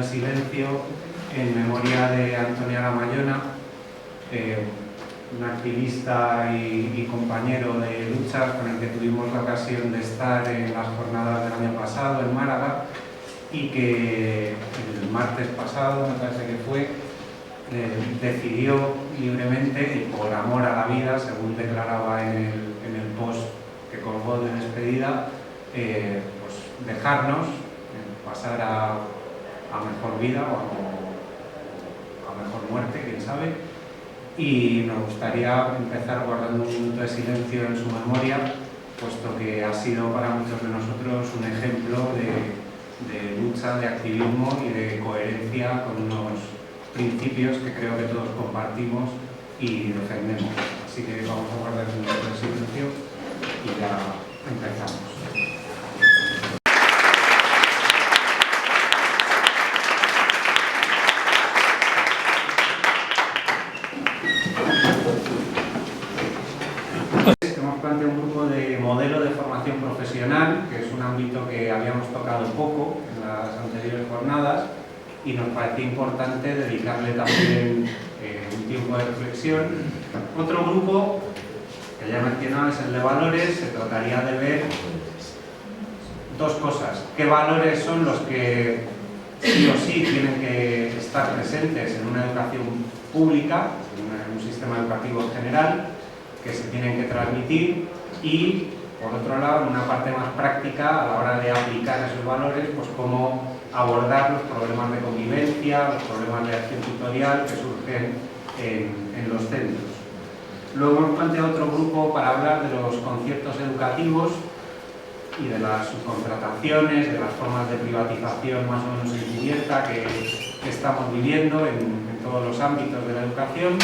de silencio en memoria de Antonia Lamayona, un activista y compañero de lucha con el que tuvimos la ocasión de estar en las jornadas del año pasado en Málaga, y que el martes pasado, me parece que fue, decidió libremente y por amor a la vida, según declaraba en el post que colgó de despedida, pues dejarnos, pasar a mejor vida o a mejor muerte, quién sabe. Y nos gustaría empezar guardando un minuto de silencio en su memoria, puesto que ha sido para muchos de nosotros un ejemplo de lucha, de activismo y de coherencia con unos principios que creo que todos compartimos y defendemos. Así que vamos a guardar un minuto de silencio y ya empezamos. Hemos planteado un grupo de modelo de formación profesional, que es un ámbito que habíamos tocado poco en las anteriores jornadas, y nos parecía importante dedicarle también un tiempo de reflexión. Otro grupo, que ya he mencionado, es el de valores. Se trataría de ver dos cosas: qué valores son los que sí o sí tienen que estar presentes en una educación pública, en un sistema educativo en general, que se tienen que transmitir, y por otro lado, en una parte más práctica, a la hora de aplicar esos valores, pues cómo abordar los problemas de convivencia, los problemas de acción tutorial que surgen en los centros. Luego hemos planteado otro grupo para hablar de los conciertos educativos y de las subcontrataciones, de las formas de privatización más o menos encubierta que estamos viviendo en todos los ámbitos de la educación.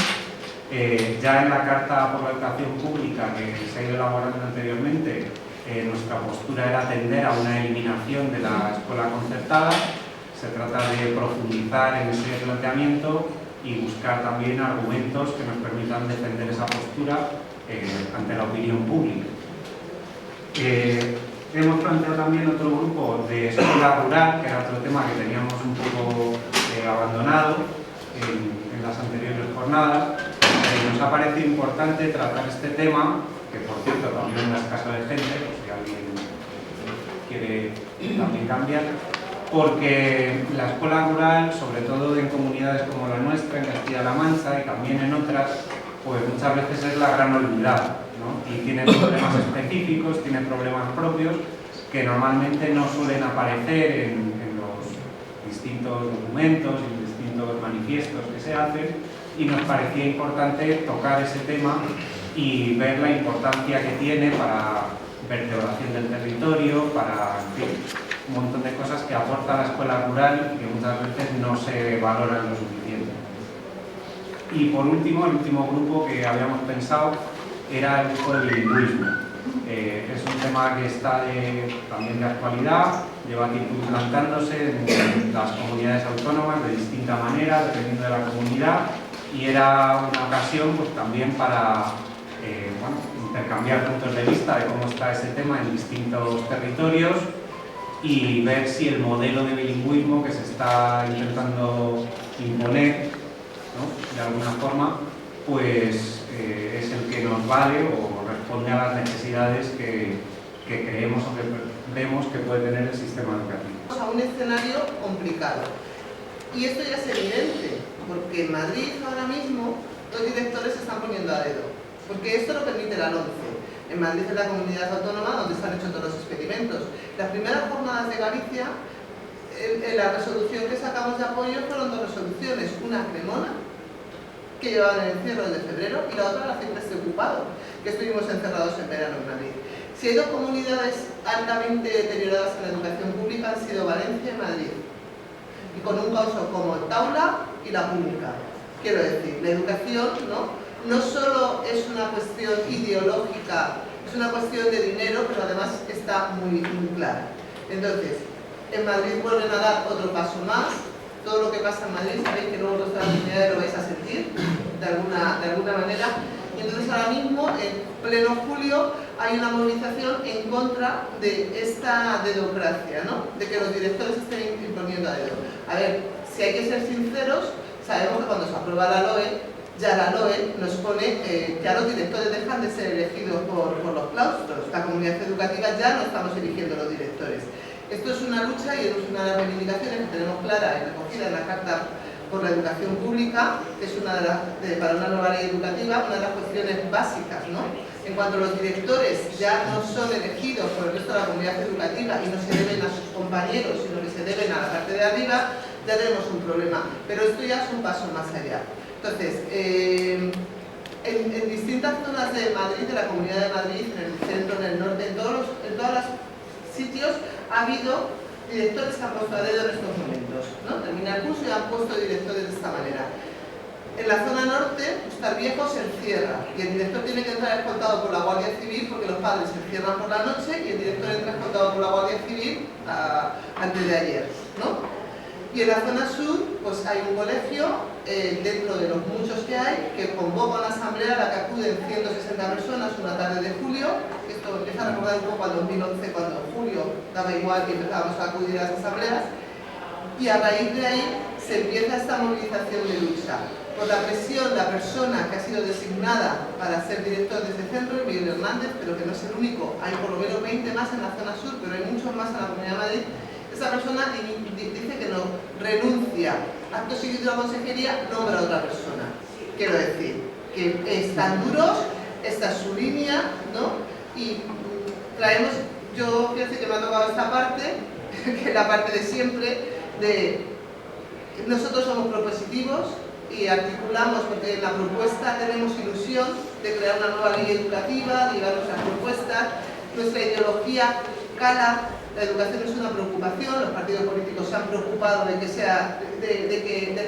Ya en la Carta por la Educación Pública que se ha ido elaborando anteriormente, nuestra postura era tender a una eliminación de la escuela concertada. Se trata de profundizar en ese planteamiento y buscar también argumentos que nos permitan defender esa postura ante la opinión pública. Hemos planteado también otro grupo de escuela rural, que era otro tema que teníamos un poco abandonado en las anteriores jornadas. Nos ha parecido importante tratar este tema, que por cierto también es escaso de gente, pues si alguien quiere también cambiar, porque la escuela rural, sobre todo en comunidades como la nuestra, en Castilla-La Mancha y también en otras, pues muchas veces es la gran olvidada, ¿no? Y tiene problemas específicos, tiene problemas propios que normalmente no suelen aparecer en los distintos documentos y distintos manifiestos que se hacen. Y nos parecía importante tocar ese tema y ver la importancia que tiene para vertebración del territorio, para, en fin, un montón de cosas que aporta la escuela rural y que muchas veces no se valoran lo suficiente. Y por último, el último grupo que habíamos pensado era el grupo de bilingüismo. Es un tema que está también de actualidad, lleva tiempo implantándose en las comunidades autónomas de distinta manera, dependiendo de la comunidad. Y era una ocasión pues, también para intercambiar puntos de vista de cómo está ese tema en distintos territorios y ver si el modelo de bilingüismo que se está intentando imponer, ¿no?, de alguna forma, pues es el que nos vale o responde a las necesidades que creemos o que vemos que puede tener el sistema educativo. A un escenario complicado. Y esto ya es evidente, porque en Madrid ahora mismo los directores se están poniendo a dedo, porque esto lo permite la LOMCE. En Madrid es la comunidad autónoma donde están hechos todos los experimentos. Las primeras jornadas de Galicia, la resolución que sacamos de apoyo fueron dos resoluciones, una Cremona, que llevaban el encierro desde febrero, y la otra la Cipreste Ocupado, que estuvimos encerrados en verano en Madrid. Si hay dos comunidades altamente deterioradas en la educación pública, han sido Valencia y Madrid, y con un caso como el Taula y la pública. Quiero decir, la educación no solo es una cuestión ideológica, es una cuestión de dinero, pero además está muy clara. Entonces, en Madrid vuelven a dar otro paso más. Todo lo que pasa en Madrid, sabéis que luego vuestras comunidades lo vais a sentir de alguna manera. Y entonces ahora mismo, en pleno julio, hay una movilización en contra de esta dedocracia, ¿no? De que los directores estén imponiendo a dedo. A ver, si hay que ser sinceros, sabemos que cuando se aprueba la LOE, ya la LOE nos pone que ya los directores dejan de ser elegidos por los claustros. La comunidad educativa ya no estamos eligiendo los directores. Esto es una lucha y es una de las reivindicaciones que tenemos clara y recogida en la Carta por la Educación Pública, que es una para una nueva ley educativa, una de las cuestiones básicas, ¿no? En cuanto a los directores ya no son elegidos por el resto de la comunidad educativa y no se deben a sus compañeros, sino que se deben a la parte de arriba, ya tenemos un problema. Pero esto ya es un paso más allá. Entonces, en distintas zonas de Madrid, de la Comunidad de Madrid, en el centro, en el norte, en todos los sitios, ha habido directores que han puesto a dedo en estos momentos, ¿no? Termina el curso y han puesto directores de esta manera. En la zona norte, Bustar Viejo se encierra y el director tiene que entrar escoltado por la Guardia Civil porque los padres se encierran por la noche y el director entra escoltado por la Guardia Civil antes de ayer, ¿no? Y en la zona sur, pues hay un colegio, dentro de los muchos que hay, que convoca una asamblea a la que acuden 160 personas una tarde de julio. Esto empieza a recordar un poco al 2011, cuando en julio daba igual y empezábamos a acudir a las asambleas. Y a raíz de ahí se empieza esta movilización de lucha. Por la presión, la persona que ha sido designada para ser director de este centro, Miguel Hernández, pero que no es el único, hay por lo menos 20 más en la zona sur, pero hay muchos más en la Comunidad de Madrid. Esa persona dice que no, renuncia. Acto seguido de la consejería, nombra a otra persona. Quiero decir, que están duros, esta es su línea, ¿no? Y traemos, yo fíjense que me ha tocado esta parte, que es la parte de siempre, de nosotros somos propositivos y articulamos, porque en la propuesta tenemos ilusión de crear una nueva ley educativa, de llevar nuestras propuestas, nuestra ideología cala. La educación es una preocupación, los partidos políticos se han preocupado de la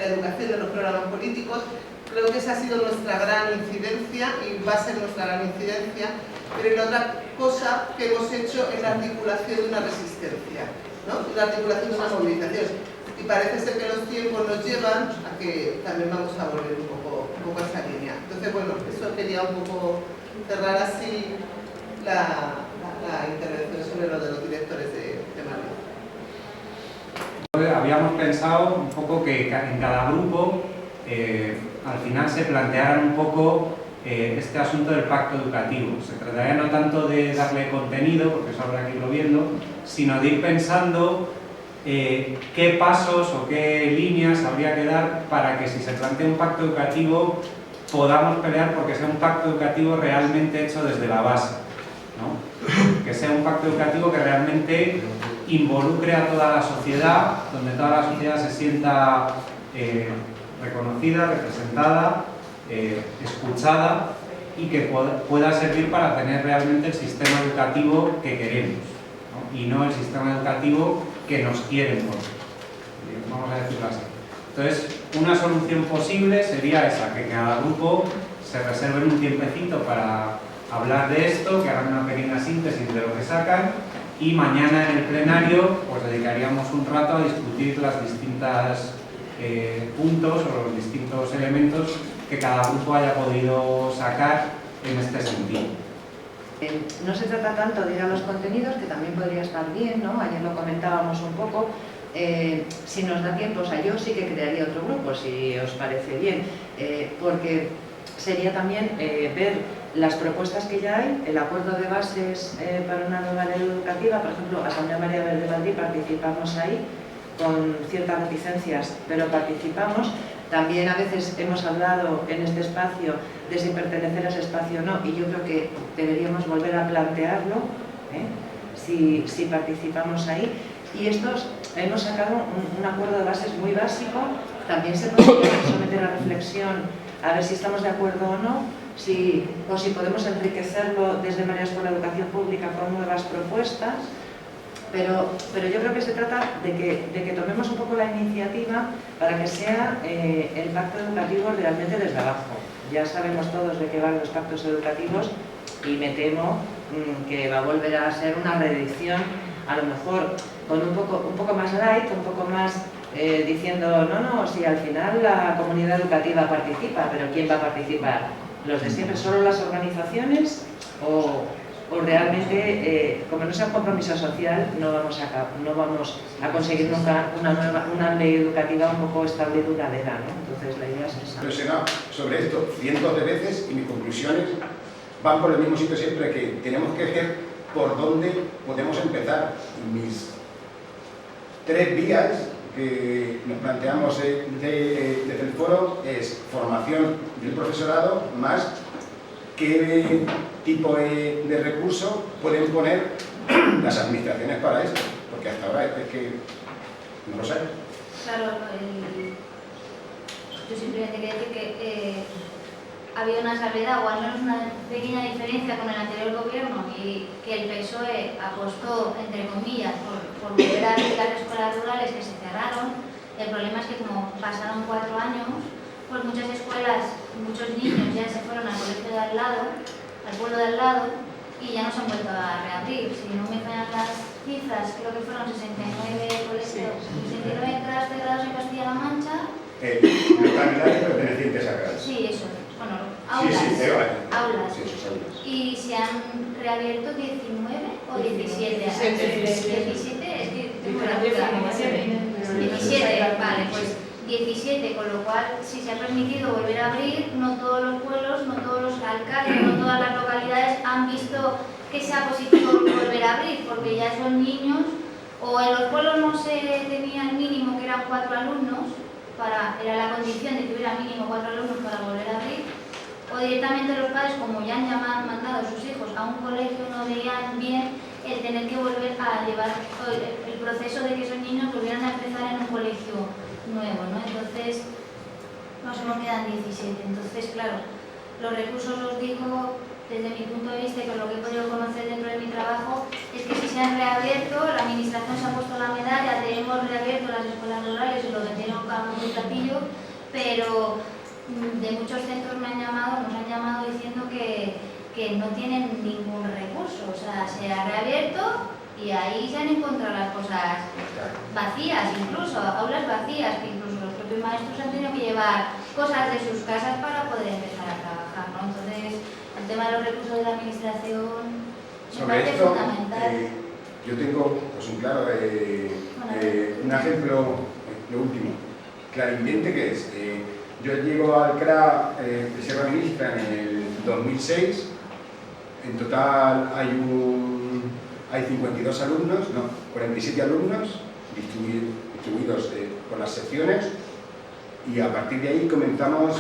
educación en los programas políticos. Creo que esa ha sido nuestra gran incidencia y va a ser nuestra gran incidencia. Pero la otra cosa que hemos hecho es la articulación de una resistencia, ¿no? La articulación de una movilización. Y parece ser que los tiempos nos llevan a que también vamos a volver un poco a esa línea. Entonces, bueno, eso quería un poco cerrar así la intervención sobre lo de los directores de Madrid. Habíamos pensado un poco que en cada grupo al final se plantearan un poco este asunto del pacto educativo. Se trataría no tanto de darle contenido, porque eso habrá que irlo viendo, sino de ir pensando qué pasos o qué líneas habría que dar para que si se plantea un pacto educativo podamos pelear porque sea un pacto educativo realmente hecho desde la base, ¿no? Que sea un pacto educativo que realmente involucre a toda la sociedad, donde toda la sociedad se sienta reconocida, representada, escuchada y que pueda servir para tener realmente el sistema educativo que queremos, ¿no? Y no el sistema educativo que nos quieren poner, vamos a decirlo así. Entonces, una solución posible sería esa, que cada grupo se reserve un tiempecito para hablar de esto, que hagan una pequeña síntesis de lo que sacan y mañana en el plenario pues dedicaríamos un rato a discutir las distintas puntos o los distintos elementos que cada grupo haya podido sacar en este sentido. No se trata tanto de ir a los contenidos, que también podría estar bien, ¿no? Ayer lo comentábamos un poco. Si nos da tiempo, o sea, yo sí que crearía otro grupo, si os parece bien, porque sería también ver las propuestas que ya hay, el acuerdo de bases para una nueva ley educativa. Por ejemplo, Asamblea María Verde de Madrid, participamos ahí con ciertas reticencias, pero participamos. También a veces hemos hablado en este espacio de si pertenecer a ese espacio o no, y yo creo que deberíamos volver a plantearlo, si participamos ahí. Y hemos sacado un acuerdo de bases muy básico. También se podría someter a reflexión a ver si estamos de acuerdo o no, o si podemos enriquecerlo desde Mareas por la Educación Pública con nuevas propuestas. Pero yo creo que se trata de que tomemos un poco la iniciativa para que sea el pacto educativo realmente desde abajo. Ya sabemos todos de qué van los pactos educativos y me temo que va a volver a ser una reedición, a lo mejor con un poco más light, un poco más diciendo no, si al final la comunidad educativa participa, pero ¿quién va a participar? ¿Los de siempre, solo las organizaciones? o realmente, como no sea un compromiso social, no vamos a conseguir nunca una ley educativa un poco estable y duradera, ¿no? Entonces la idea es esa. Pero se da sobre esto cientos de veces y mis conclusiones van por el mismo sitio siempre, que tenemos que ver por dónde podemos empezar. Mis 3 vías que nos planteamos desde el foro es formación del profesorado más qué tipo de recurso pueden poner las administraciones para esto, porque hasta ahora es que no lo sé. Claro, yo simplemente quería decir que había una salvedad, o al menos una pequeña diferencia con el anterior gobierno, y que el PSOE apostó, entre comillas, por volver a abrir las escuelas rurales que se cerraron. El problema es que como pasaron 4 años, pues muchas escuelas, muchos niños ya se fueron al colegio de al lado, al pueblo de al lado, y ya no se han vuelto a reabrir. Si no me fallan las cifras, creo que fueron 69 colegios, 69 entradas cerrados en Castilla-La Mancha. Localidades pertenecientes a casa. Sí, eso. Bueno, aulas. Aulas. Sí, esos aulas. Y se han reabierto 19 o 17. 17, es que tengo la duda. 17, vale, pues 17, con lo cual, si se ha permitido volver a abrir, no todos los pueblos, no todos los alcaldes, no todas las localidades han visto que sea positivo volver a abrir, porque ya son niños, o en los pueblos no se tenía el mínimo, que eran 4 alumnos, era la condición de que hubiera mínimo 4 alumnos para volver a abrir, o directamente los padres, como ya han mandado a sus hijos a un colegio, no veían bien el tener que volver a llevar el proceso de que esos niños volvieran a empezar en un colegio nuevo, ¿no? Entonces, nos quedan 17. Entonces, claro, los recursos, os digo, desde mi punto de vista, y con lo que he podido conocer dentro de mi trabajo, es que si se han reabierto, la administración se ha puesto la medalla, tenemos reabierto las escuelas rurales y lo vendieron para un platillo, pero de muchos centros nos han llamado diciendo que no tienen ningún recurso, o sea, se ha reabierto y ahí se han encontrado las cosas vacías, incluso aulas vacías, que incluso los propios maestros han tenido que llevar cosas de sus casas para poder empezar a trabajar, ¿no? Entonces, el tema de los recursos de la administración me parece fundamental. Yo tengo pues, un ejemplo, lo último, clarividente, que es, yo llego al CRA de Sierra Ministra en el 2006, en total hay 52 alumnos, 47 alumnos distribuidos por las secciones, y a partir de ahí comenzamos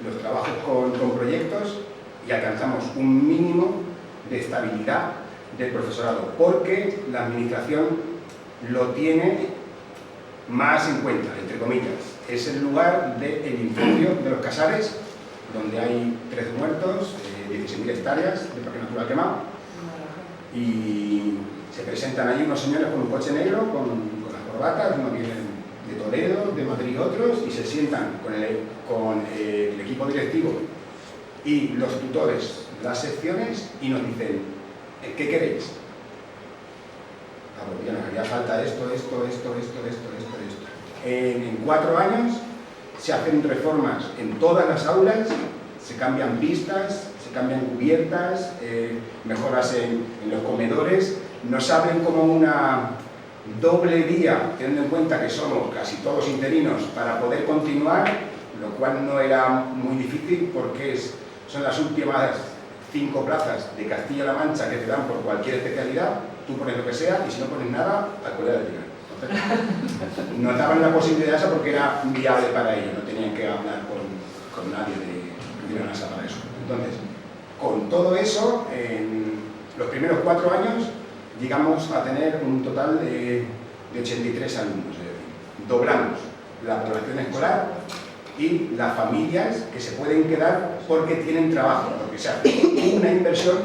los trabajos con proyectos y alcanzamos un mínimo de estabilidad del profesorado, porque la administración lo tiene más en cuenta, entre comillas. Es el lugar del incendio de los Casares, donde hay 13 muertos, 16.000 hectáreas de parque natural quemado, y se presentan allí unos señores con un coche negro, con las corbatas, uno viene de Toledo, de Madrid otros, y se sientan con el equipo directivo y los tutores de las secciones y nos dicen, ¿qué queréis? Pues nos haría falta esto. En 4 años se hacen reformas en todas las aulas, se cambian pistas, se cambian cubiertas, mejoras en los comedores. Nos abren como una doble vía, teniendo en cuenta que somos casi todos interinos, para poder continuar, lo cual no era muy difícil porque son las últimas 5 plazas de Castilla-La Mancha que te dan por cualquier especialidad. Tú pones lo que sea y si no pones nada, al colegio de llegar. Nos daban la posibilidad esa porque era viable para ellos, no tenían que hablar con nadie de la NASA para eso. Entonces, con todo eso, en los primeros 4 años llegamos a tener un total de 83 alumnos. Doblamos la población escolar y las familias que se pueden quedar porque tienen trabajo, porque se hace una inversión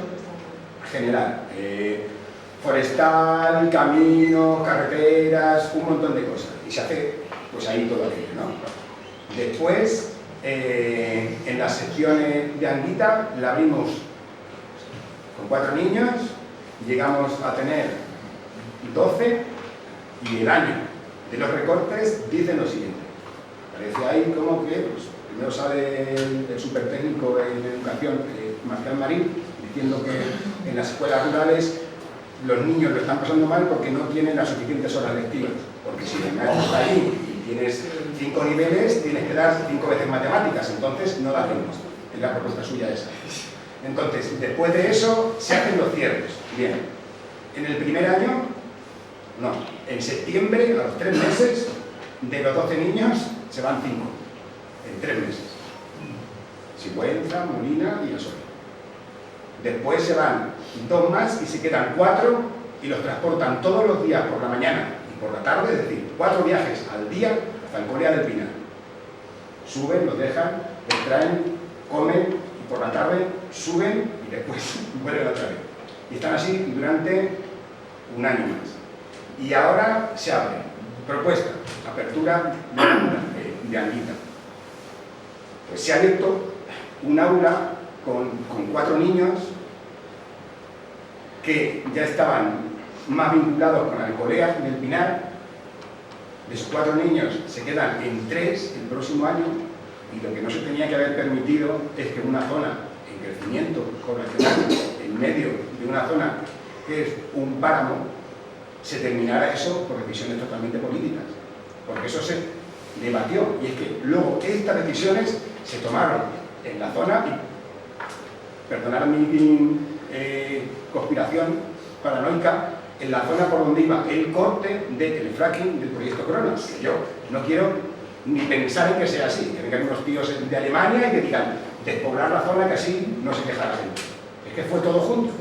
general. Forestal, caminos, carreteras, un montón de cosas. Y se hace pues ahí todo aquello, ¿no? Después, en las secciones de Anguita, la abrimos con 4 niños, llegamos a tener 12 y el año de los recortes dicen lo siguiente. Parece ahí como que pues, primero sale el supertécnico en educación, Marcial Marín, diciendo que En las escuelas rurales los niños lo están pasando mal porque no tienen las suficientes horas lectivas. Porque si el maestro está ahí y tienes 5 niveles, tienes que dar 5 veces matemáticas, entonces no da tiempo. Es la propuesta suya esa. Entonces, después de eso, se hacen los cierres. Bien. En el primer año, no. En septiembre, a los 3 meses, de los 12 niños, se van 5. En 3 meses. Sigüenza, Molina y Osorio. Después se van 2 más y se quedan 4 y los transportan todos los días por la mañana y por la tarde, es decir, 4 viajes al día hasta Alcolea del Pinar. Suben, los dejan, los traen, comen y por la tarde suben y después vuelven otra vez. Y están así durante un año más. Y ahora se abre. Propuesta, apertura de Anguita. Pues se ha abierto un aula con 4 niños que ya estaban más vinculados con Alcolea del Pinar. De esos 4 niños se quedan en 3 el próximo año, y lo que no se tenía que haber permitido es que una zona en crecimiento poblacional, en medio de una zona que es un páramo, se terminara eso por decisiones totalmente políticas, porque eso se debatió, y es que luego estas decisiones se tomaron en la zona, y perdonad mi conspiración paranoica, en la zona por donde iba el corte del fracking del proyecto Cronos, que yo no quiero ni pensar en que sea así, que vengan unos tíos de Alemania y que digan despoblar la zona, que así no se queja la gente. Es que fue todo junto.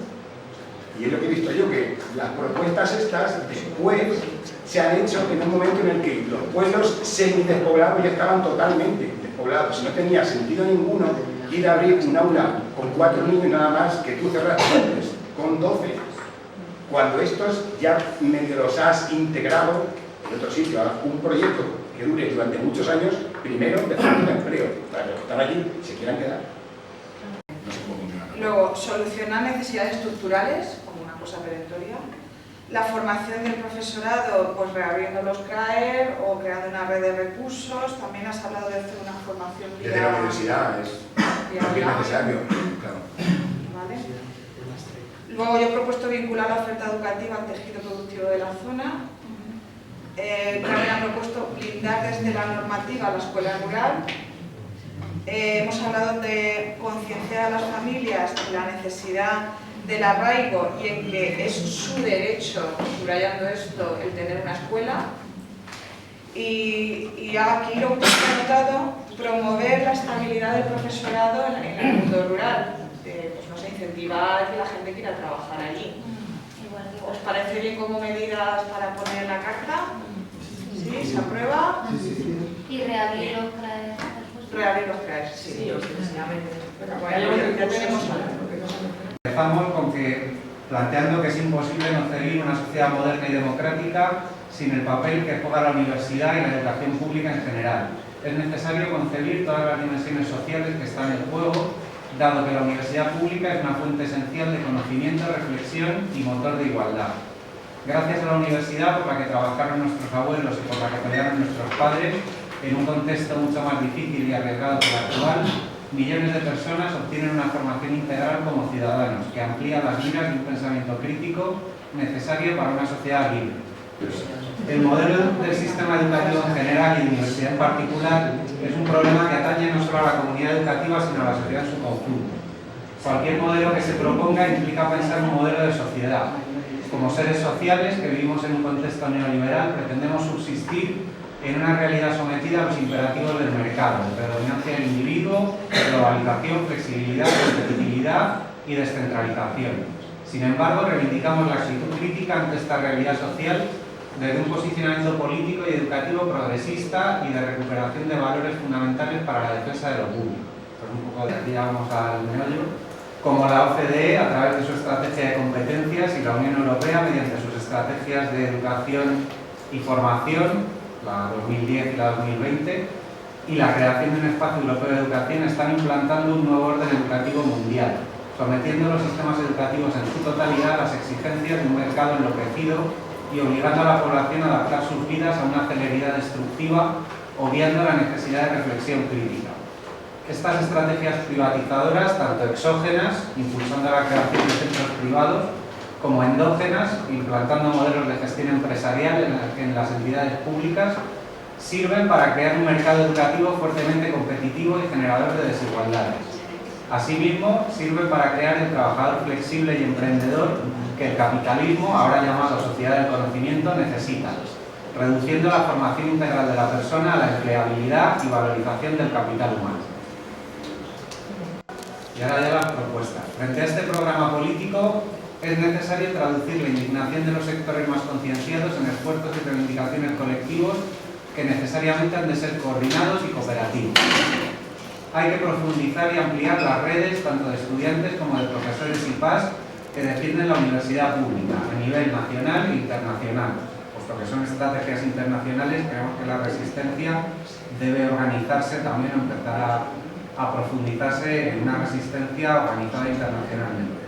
Y es lo que he visto yo, que las propuestas estas después se han hecho en un momento en el que los pueblos semidespoblados ya estaban totalmente despoblados. No tenía sentido ninguno ir a abrir un aula con 4 niños nada más, que tú cerraste antes con 12, cuando estos ya medio los has integrado en otro sitio, a un proyecto que dure durante muchos años, primero empezando el empleo, para que los que están allí se quieran quedar. No sé cómo funciona. Luego, solucionar necesidades estructurales, como una cosa perentoria. La formación del profesorado, pues reabriendo los CRAER o creando una red de recursos. También has hablado de hacer una formación vía... Desde la universidad es necesario, claro. ¿Vale? Luego yo he propuesto vincular la oferta educativa al tejido productivo de la zona. También he propuesto blindar desde la normativa la escuela rural. Hemos hablado de concienciar a las familias de la necesidad del arraigo y en que es su derecho, subrayando esto, el tener una escuela. Y aquí lo que he notado, promover la estabilidad del profesorado en el mundo rural. Pues no sé, incentivar que la gente quiera trabajar allí. ¿Os parece bien como medidas para poner en la carta? ¿Sí? ¿Se aprueba? Y reabrir los CRAER. Reabrir los CRAER, sí. Ya tenemos algo. Empezamos con que, planteando que es imposible concebir una sociedad moderna y democrática sin el papel que juega la universidad y la educación pública en general. Es necesario concebir todas las dimensiones sociales que están en juego, dado que la universidad pública es una fuente esencial de conocimiento, reflexión y motor de igualdad. Gracias a la universidad por la que trabajaron nuestros abuelos y por la que pelearon nuestros padres, en un contexto mucho más difícil y arriesgado que el actual, millones de personas obtienen una formación integral como ciudadanos, que amplía las miras de un pensamiento crítico necesario para una sociedad libre. El modelo del sistema educativo en general y de universidad en particular es un problema que atañe no solo a la comunidad educativa, sino a la sociedad en su conjunto. Cualquier modelo que se proponga implica pensar un modelo de sociedad. Como seres sociales que vivimos en un contexto neoliberal, pretendemos subsistir en una realidad sometida a los imperativos del mercado, de predominancia del individuo, globalización, flexibilidad, competitividad y descentralización. Sin embargo, reivindicamos la actitud crítica ante esta realidad social desde un posicionamiento político y educativo progresista y de recuperación de valores fundamentales para la defensa de lo público. Pues un poco de aquí vamos al meollo. Como la OCDE, a través de su estrategia de competencias, y la Unión Europea, mediante sus estrategias de educación y formación, la 2010 y la 2020, y la creación de un espacio europeo de educación, están implantando un nuevo orden educativo mundial, sometiendo los sistemas educativos en su totalidad a las exigencias de un mercado enloquecido y obligando a la población a adaptar sus vidas a una celeridad destructiva, obviando la necesidad de reflexión crítica. Estas estrategias privatizadoras, tanto exógenas, impulsando la creación de centros privados, como endógenas, implantando modelos de gestión empresarial en las entidades públicas, sirven para crear un mercado educativo fuertemente competitivo y generador de desigualdades. Asimismo, sirven para crear el trabajador flexible y emprendedor que el capitalismo, ahora llamado sociedad del conocimiento, necesita, reduciendo la formación integral de la persona a la empleabilidad y valorización del capital humano. Y ahora ya las propuestas. Frente a este programa político, es necesario traducir la indignación de los sectores más concienciados en esfuerzos y reivindicaciones colectivos que necesariamente han de ser coordinados y cooperativos. Hay que profundizar y ampliar las redes tanto de estudiantes como de profesores y PAS que defienden la universidad pública a nivel nacional e internacional. Puesto que son estrategias internacionales, creemos que la resistencia debe organizarse también o empezar a profundizarse en una resistencia organizada internacionalmente.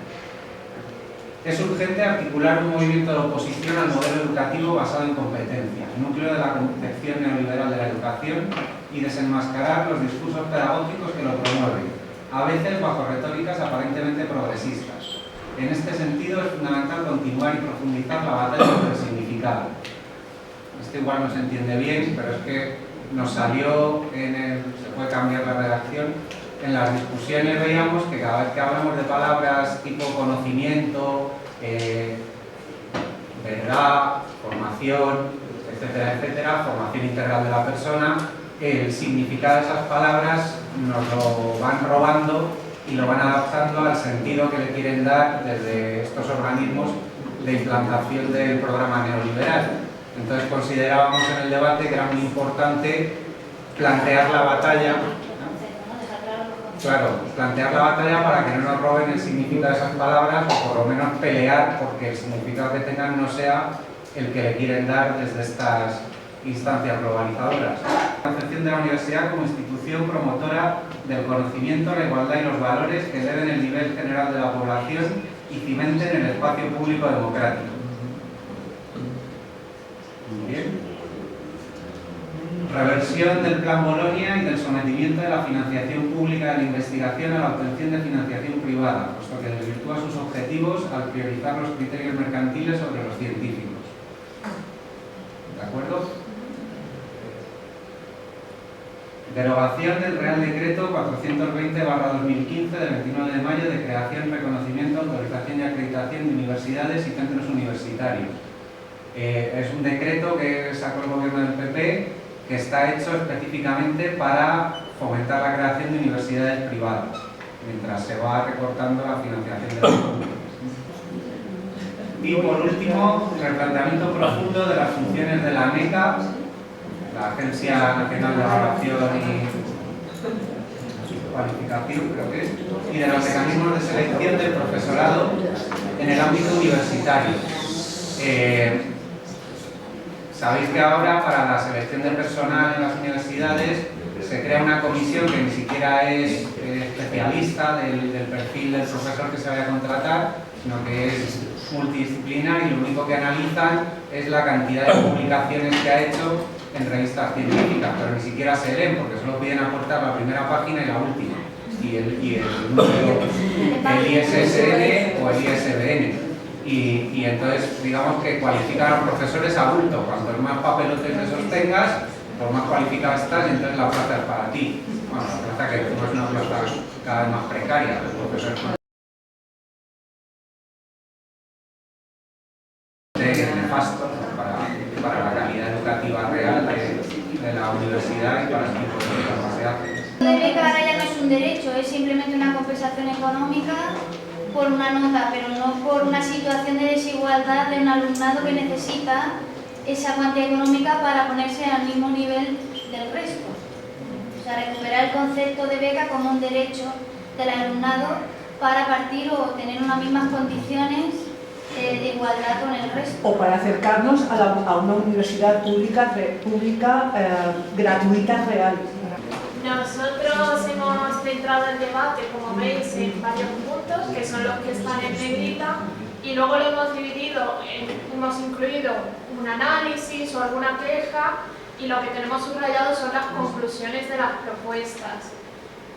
Es urgente articular un movimiento de oposición al modelo educativo basado en competencia, núcleo de la concepción neoliberal de la educación, y desenmascarar los discursos pedagógicos que lo promueven, a veces bajo retóricas aparentemente progresistas. En este sentido es fundamental continuar y profundizar la batalla por el significado. Esto igual no se entiende bien, pero es que nos salió se puede cambiar la redacción. En las discusiones veíamos que cada vez que hablamos de palabras tipo conocimiento, verdad, formación, etcétera, etcétera, formación integral de la persona, el significado de esas palabras nos lo van robando y lo van adaptando al sentido que le quieren dar desde estos organismos de implantación del programa neoliberal. Entonces considerábamos en el debate que era muy importante plantear la batalla. Claro, plantear la batalla para que no nos roben el significado de esas palabras, o por lo menos pelear porque el significado que tengan no sea el que le quieren dar desde estas instancias globalizadoras. La concepción de la universidad como institución promotora del conocimiento, la igualdad y los valores que eleven el nivel general de la población y cimenten el espacio público democrático. Muy bien. Reversión del Plan Bolonia y del sometimiento de la financiación pública de la investigación a la obtención de financiación privada, puesto que desvirtúa sus objetivos al priorizar los criterios mercantiles sobre los científicos. ¿De acuerdo? Derogación del Real Decreto 420/2015 del 29 de mayo de creación, reconocimiento, autorización y acreditación de universidades y centros universitarios. Es un decreto que sacó el gobierno del PP, que está hecho específicamente para fomentar la creación de universidades privadas, mientras se va recortando la financiación de las públicas. Y por último, el replanteamiento profundo de las funciones de la ANECA, la Agencia Nacional de Evaluación y Cualificación, creo que es, y de los mecanismos de selección del profesorado en el ámbito universitario. Sabéis que ahora para la selección de personal en las universidades se crea una comisión que ni siquiera es especialista del perfil del profesor que se vaya a contratar, sino que es multidisciplinar, y lo único que analizan es la cantidad de publicaciones que ha hecho en revistas científicas, pero ni siquiera se leen porque solo piden aportar la primera página y la última, y el número, el ISSN o el ISBN. Y entonces, digamos que cualifican a los profesores a bulto. Cuanto más papelotes le sostengas, por más cualificado estás, y entonces la plaza es para ti. Bueno, la plaza que no es una plaza cada vez más precaria, los profesores nefasto para la calidad educativa real de la universidad y para el tipo de capacidad. De beca ahora ya no es un derecho, es simplemente una compensación económica por una nota, pero no por una situación de desigualdad de un alumnado que necesita esa cuantía económica para ponerse al mismo nivel del resto. O sea, recuperar el concepto de beca como un derecho del alumnado para partir o tener unas mismas condiciones de igualdad con el resto. O para acercarnos a una universidad pública gratuita real. Nosotros hemos centrado el debate, como veis, en varios puntos, que son los que están en negrita, y luego lo hemos dividido, hemos incluido un análisis o alguna queja, y lo que tenemos subrayado son las conclusiones de las propuestas.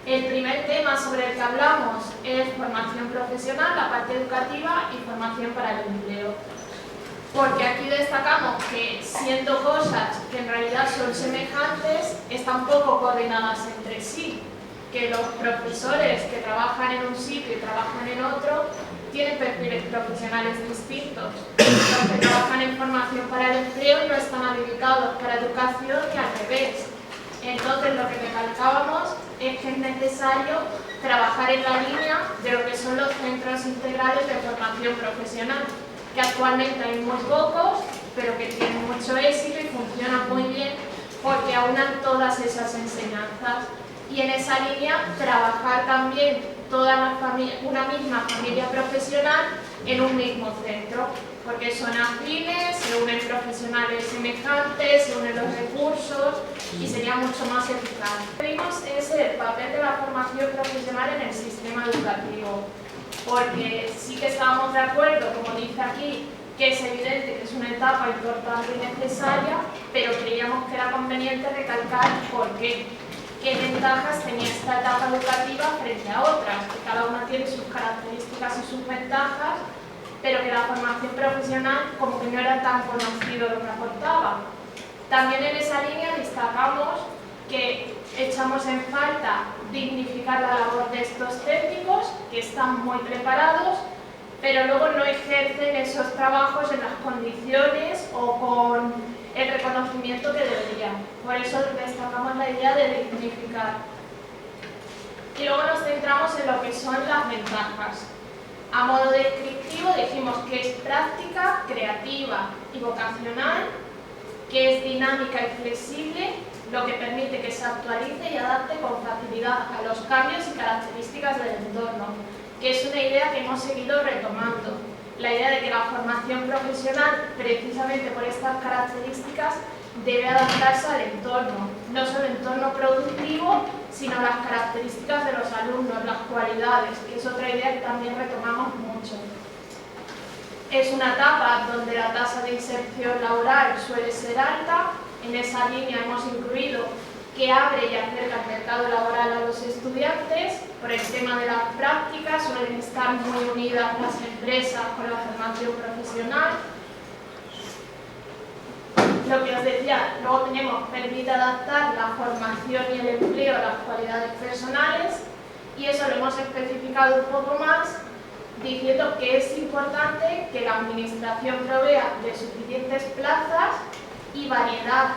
El primer tema sobre el que hablamos es formación profesional, la parte educativa y formación para el empleo. Porque aquí destacamos que, siendo cosas que en realidad son semejantes, están poco coordinadas entre sí. Que los profesores que trabajan en un sitio y trabajan en otro tienen perfiles profesionales distintos. Los que trabajan en formación para el empleo no están habilitados para educación y al revés. Entonces, lo que recalcábamos es que es necesario trabajar en la línea de lo que son los centros integrales de formación profesional, que actualmente hay muy pocos, pero que tienen mucho éxito y funcionan muy bien porque aunan todas esas enseñanzas. Y en esa línea trabajar también una misma familia profesional en un mismo centro, porque son afines, se unen profesionales semejantes, se unen los recursos y sería mucho más eficaz. Lo que vimos es el papel de la formación profesional en el sistema educativo, porque sí que estábamos de acuerdo, como dice aquí, que es evidente que es una etapa importante y necesaria, pero creíamos que era conveniente recalcar por qué ventajas tenía esta etapa educativa frente a otras, que cada una tiene sus características y sus ventajas, pero que la formación profesional como que no era tan conocido lo que aportaba. También en esa línea destacamos que echamos en falta dignificar la labor de estos técnicos, que están muy preparados, pero luego no ejercen esos trabajos en las condiciones o con el reconocimiento que deberían. Por eso destacamos la idea de dignificar. Y luego nos centramos en lo que son las ventajas. A modo descriptivo dijimos que es práctica, creativa y vocacional, que es dinámica y flexible, lo que permite que se actualice y adapte con facilidad a los cambios y características del entorno, que es una idea que hemos seguido retomando. La idea de que la formación profesional, precisamente por estas características, debe adaptarse al entorno, no solo el entorno productivo, sino las características de los alumnos, las cualidades, que es otra idea que también retomamos mucho. Es una etapa donde la tasa de inserción laboral suele ser alta. En esa línea hemos incluido que abre y acerca el mercado laboral a los estudiantes. Por el tema de las prácticas suelen estar muy unidas las empresas con la formación profesional. Lo que os decía, luego tenemos permite adaptar la formación y el empleo a las cualidades personales, y eso lo hemos especificado un poco más diciendo que es importante que la administración provea de suficientes plazas y variedad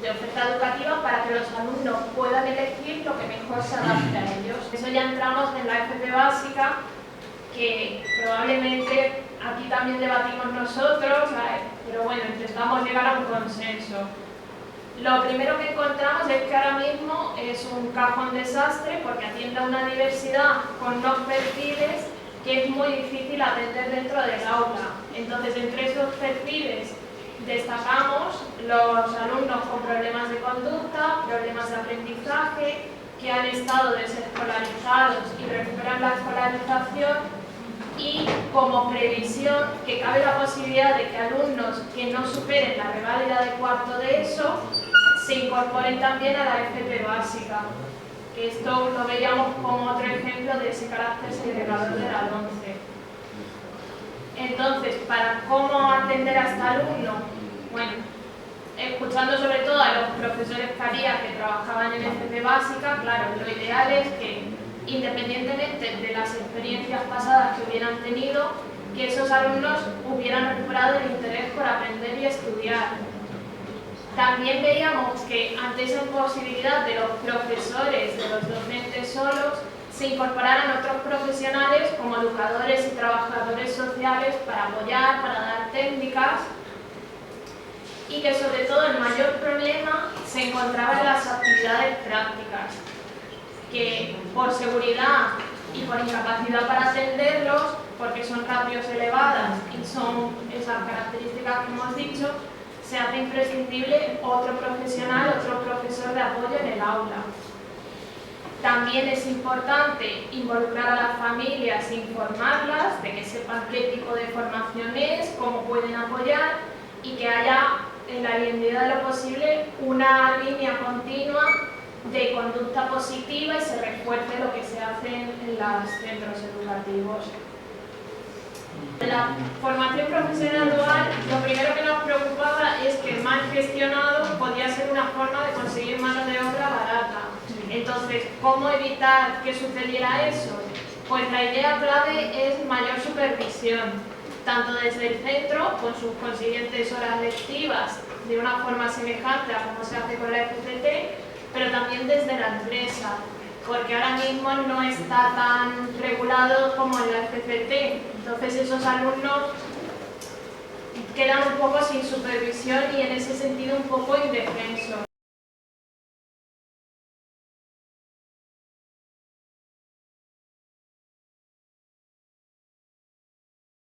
de oferta educativa para que los alumnos puedan elegir lo que mejor se adapte a ellos. Eso ya entramos en la FP básica, que probablemente aquí también debatimos nosotros, pero bueno, intentamos llegar a un consenso. Lo primero que encontramos es que ahora mismo es un cajón desastre porque atiende a una diversidad con unos perfiles que es muy difícil atender dentro del aula. Entonces, entre esos perfiles destacamos los alumnos con problemas de conducta, problemas de aprendizaje, que han estado desescolarizados y recuperan la escolarización, y como previsión que cabe la posibilidad de que alumnos que no superen la reválida de cuarto de ESO se incorporen también a la FP básica. Que esto lo veíamos como otro ejemplo de ese carácter segregador de la LOMCE. Entonces, ¿para cómo atender a este alumno? Bueno, escuchando sobre todo a los profesores que trabajaban en FP básica, claro, lo ideal es que, independientemente de las experiencias pasadas que hubieran tenido, que esos alumnos hubieran recuperado el interés por aprender y estudiar. También veíamos que ante esa imposibilidad de los profesores, de los docentes solos, se incorporaran otros profesionales como educadores y trabajadores sociales para apoyar, para dar técnicas, y que sobre todo el mayor problema se encontraba en las actividades prácticas, que por seguridad y por incapacidad para atenderlos, porque son ratios elevadas y son esas características que hemos dicho, se hace imprescindible otro profesional, otro profesor de apoyo en el aula. También es importante involucrar a las familias e informarlas de que sepan qué tipo de formación es, cómo pueden apoyar, y que haya, en la medida de lo posible, una línea continua de conducta positiva y se refuerce lo que se hace en los centros educativos. En la formación profesional dual, lo primero que nos preocupaba es que mal gestionado podía ser una forma de conseguir mano de obra barata. Entonces, ¿cómo evitar que sucediera eso? Pues la idea clave es mayor supervisión, tanto desde el centro, con sus consiguientes horas lectivas, de una forma semejante a como se hace con la FCT, pero también desde la empresa, porque ahora mismo no está tan regulado como en la FCT. Entonces esos alumnos quedan un poco sin supervisión y en ese sentido un poco indefensos.